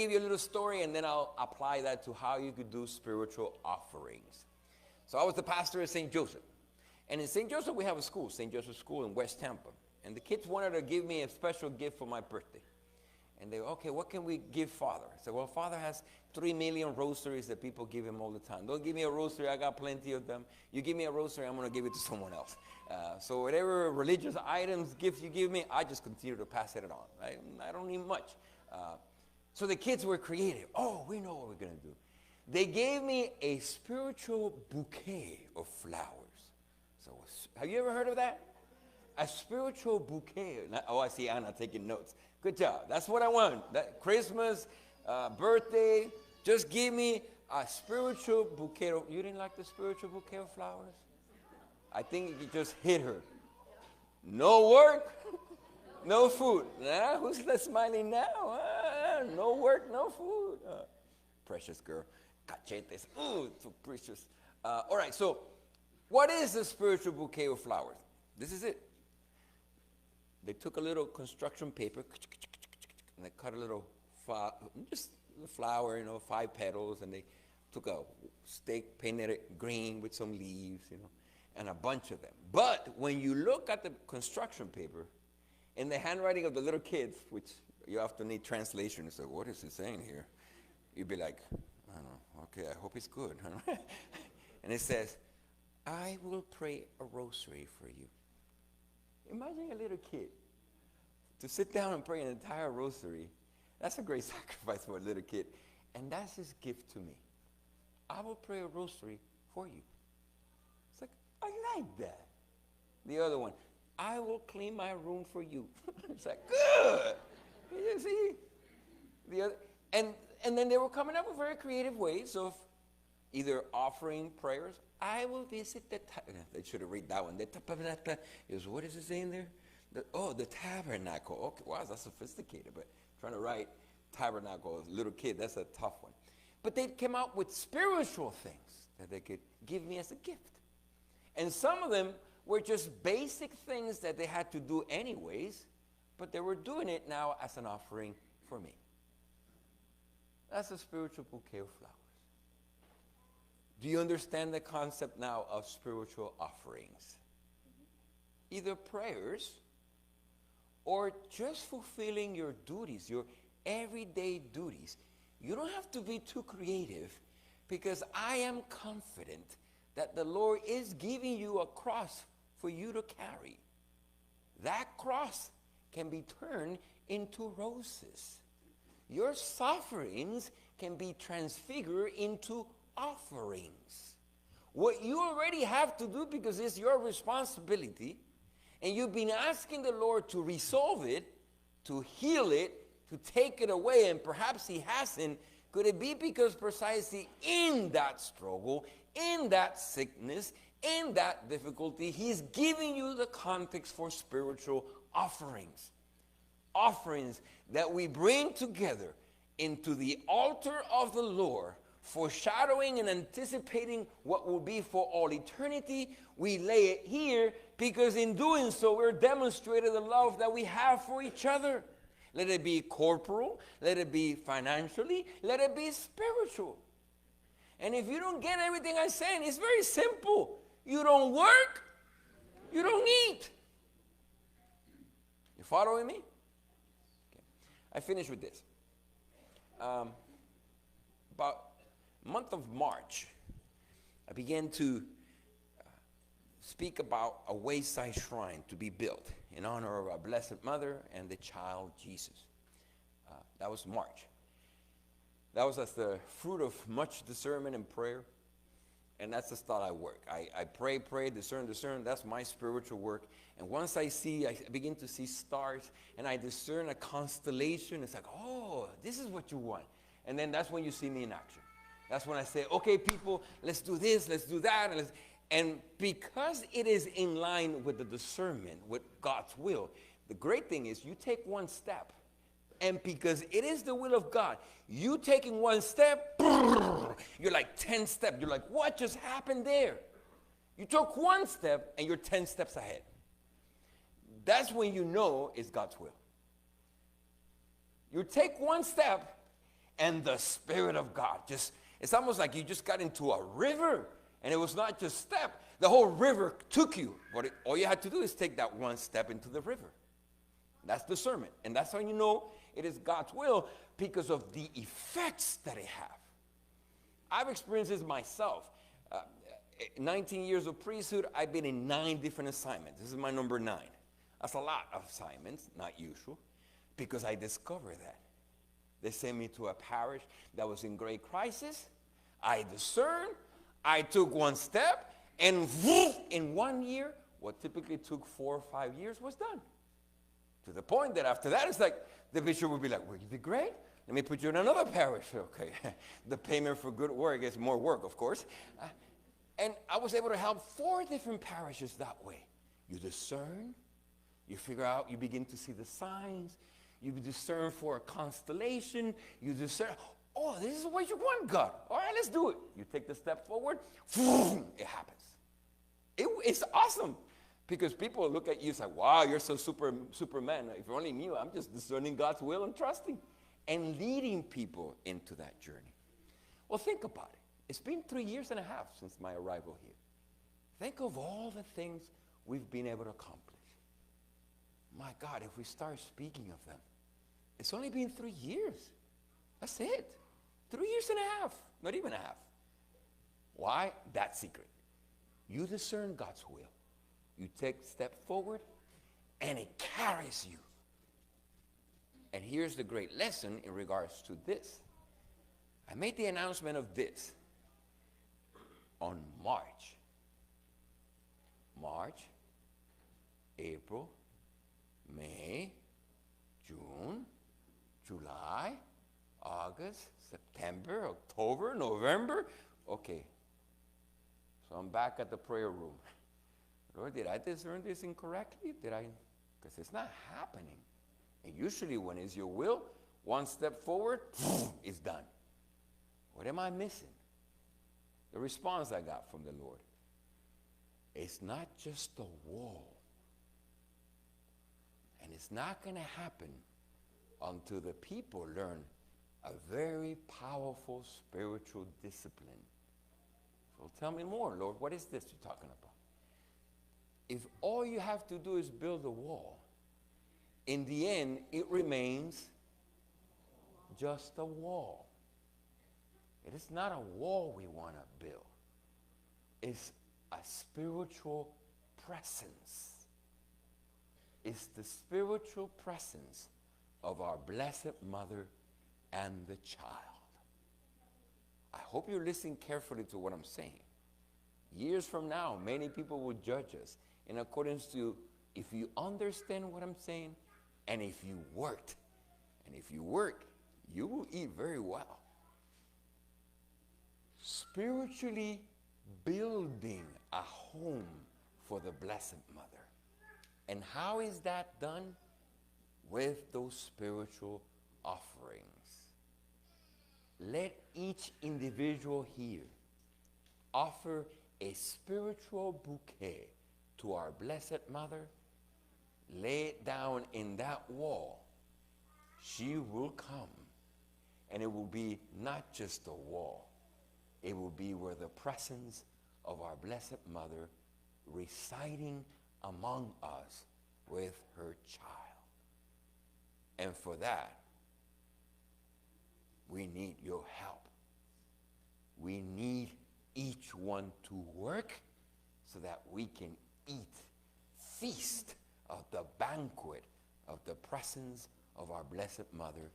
give you a little story, and then I'll apply that to how you could do spiritual offerings. So I was the pastor at St. Joseph. And in St. Joseph, we have a school, St. Joseph School in West Tampa. And the kids wanted to give me a special gift for my birthday. And they go, okay, what can we give Father? I said, well, Father has 3 million rosaries that people give him all the time. Don't give me a rosary, I got plenty of them. You give me a rosary, I'm going to give it to someone else. So whatever religious items, gifts you give me, I just continue to pass it on. I don't need much. So the kids were creative. Oh, we know what we're going to do. They gave me a spiritual bouquet of flowers. So have you ever heard of that? A spiritual bouquet. Oh, I see Anna taking notes. Good job. That's what I want. That Christmas, birthday, just give me a spiritual bouquet. You didn't like the spiritual bouquet of flowers? I think you just hit her. No work, no food. Nah, who's smiling now? No work, no food. Precious girl. Cachetes. Ooh, so precious. All right, so what is the spiritual bouquet of flowers? This is it. They took a little construction paper and they cut a little just a flower, 5 petals, and they took a stake, painted it green with some leaves, and a bunch of them. But when you look at the construction paper, in the handwriting of the little kids, which you often need translation, you say, what is it saying here? You'd be like, I don't know, okay, I hope it's good. And it says, I will pray a rosary for you. Imagine a little kid to sit down and pray an entire rosary. That's a great sacrifice for a little kid. And that's his gift to me. I will pray a rosary for you. It's like, I like that. The other one, I will clean my room for you. It's like, good. You see? The other, and then they were coming up with very creative ways of either offering prayers. I will visit the tabernacle. They should have read that one. The tabernacle is, what is it saying there? The tabernacle. Okay, wow, that's sophisticated. But trying to write tabernacle as a little kid, that's a tough one. But they came out with spiritual things that they could give me as a gift. And some of them were just basic things that they had to do anyways, but they were doing it now as an offering for me. That's a spiritual bouquet of flowers. Do you understand the concept now of spiritual offerings? Either prayers or just fulfilling your duties, your everyday duties. You don't have to be too creative, because I am confident that the Lord is giving you a cross for you to carry. That cross can be turned into roses. Your sufferings can be transfigured into offerings. What you already have to do, because it's your responsibility, and you've been asking the Lord to resolve it, to heal it, to take it away, and perhaps he hasn't. Could it be because precisely in that struggle, in that sickness, in that difficulty, he's giving you the context for spiritual offerings? Offerings that we bring together into the altar of the Lord, foreshadowing and anticipating what will be for all eternity. We lay it here because in doing so, we're demonstrating the love that we have for each other. Let it be corporal, let it be financially, let it be spiritual. And if you don't get everything I'm saying, it's very simple. You don't work, you don't eat. You following me? Okay. I finish with this. About month of March, I began to speak about a wayside shrine to be built in honor of our Blessed Mother and the child Jesus. That was March. That was as the fruit of much discernment and prayer, and that's just how I work. I pray, discern. That's my spiritual work. And once I begin to see stars, and I discern a constellation, it's like, oh, this is what you want. And then that's when you see me in action. That's when I say, okay, people, let's do this, let's do that. And because it is in line with the discernment, with God's will, the great thing is you take one step. And because it is the will of God, you taking one step, you're like 10 steps. You're like, what just happened there? You took one step and you're 10 steps ahead. That's when you know it's God's will. You take one step and the Spirit of God it's almost like you just got into a river, and it was not just step. The whole river took you. But all you had to do is take that one step into the river. That's discernment. And that's how you know it is God's will, because of the effects that it have. I've experienced this myself. 19 years of priesthood, I've been in 9 different assignments. This is my number 9. That's a lot of assignments, not usual, because I discovered that. They sent me to a parish that was in great crisis. I discerned. I took one step, and in 1 year, what typically took 4 or 5 years was done. To the point that after that, it's like the bishop would be like, well, you did great. Let me put you in another parish. Okay, the payment for good work is more work, of course. And I was able to help 4 different parishes that way. You discern. You figure out, you begin to see the signs. You discern for a constellation. You discern, oh, this is what you want, God. All right, let's do it. You take the step forward. It happens. It's awesome. Because people look at you and say, wow, you're so Superman. If you only knew, I'm just discerning God's will and trusting and leading people into that journey. Well, think about it. It's been 3.5 years since my arrival here. Think of all the things we've been able to accomplish. My God, if we start speaking of them, it's only been 3 years. That's it. 3.5 years, not even a half. Why? That secret. You discern God's will. You take a step forward, and it carries you. And here's the great lesson in regards to this. I made the announcement of this on March, April, May, June, July, August, September, October, November. Okay. So I'm back at the prayer room. Lord, did I discern this incorrectly? Because it's not happening. And usually when it's your will, one step forward, it's done. What am I missing? The response I got from the Lord. It's not just a wall. And it's not going to happen until the people learn a very powerful spiritual discipline. So tell me more, Lord. What is this you're talking about? If all you have to do is build a wall, in the end, it remains just a wall. It is not a wall we want to build. It's a spiritual presence. It's the spiritual presence of our Blessed Mother and the child. I hope you're listening carefully to what I'm saying. Years from now, many people will judge us in accordance to if you understand what I'm saying and if you worked. And if you work, you will eat very well. Spiritually building a home for the Blessed Mother. And how is that done? With those spiritual offerings. Let each individual here offer a spiritual bouquet to our Blessed Mother. Lay it down in that wall. She will come. And it will be not just a wall. It will be where the presence of our Blessed Mother residing among us with her child. And for that, we need your help. We need each one to work so that we can eat, feast of the banquet of the presence of our Blessed Mother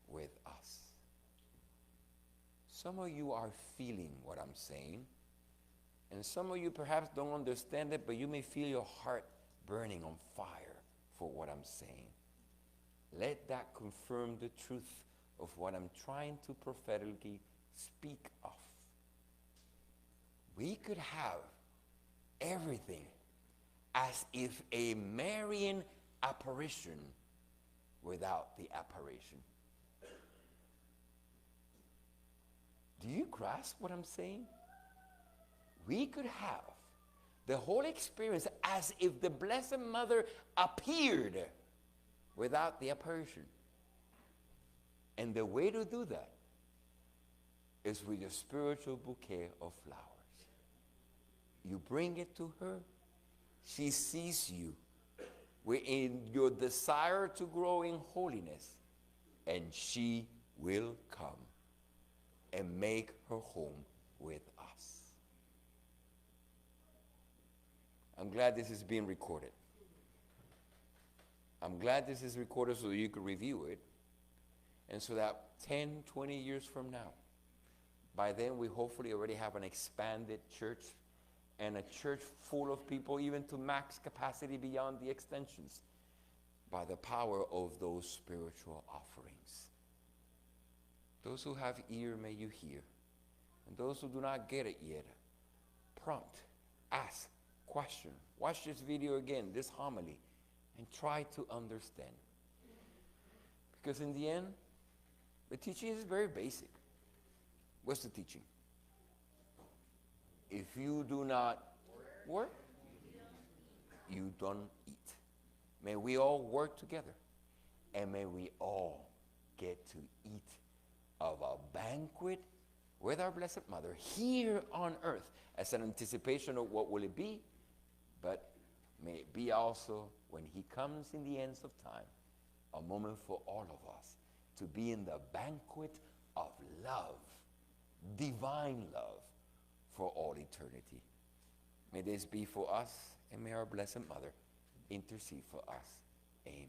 with us. Some of you are feeling what I'm saying, and some of you perhaps don't understand it, but you may feel your heart burning on fire for what I'm saying. Let that confirm the truth of what I'm trying to prophetically speak of. We could have everything as if a Marian apparition without the apparition. Do you grasp what I'm saying? We could have the whole experience as if the Blessed Mother appeared without the apparition. And the way to do that is with a spiritual bouquet of flowers. You bring it to her. She sees you in your desire to grow in holiness, and she will come and make her home with us. I'm glad this is being recorded. I'm glad this is recorded so you can review it, and so that 10, 20 years from now, by then we hopefully already have an expanded church and a church full of people, even to max capacity beyond the extensions, by the power of those spiritual offerings. Those who have ear, may you hear. And those who do not get it yet, prompt, ask, question. Watch this video again, this homily, and try to understand. Because in the end, the teaching is very basic. What's the teaching? If you do not work, you don't eat. May we all work together, and may we all get to eat of a banquet with our Blessed Mother here on earth as an anticipation of what will it be, but may it be also, when he comes in the ends of time, a moment for all of us to be in the banquet of love, divine love, for all eternity. May this be for us, and may our Blessed Mother intercede for us.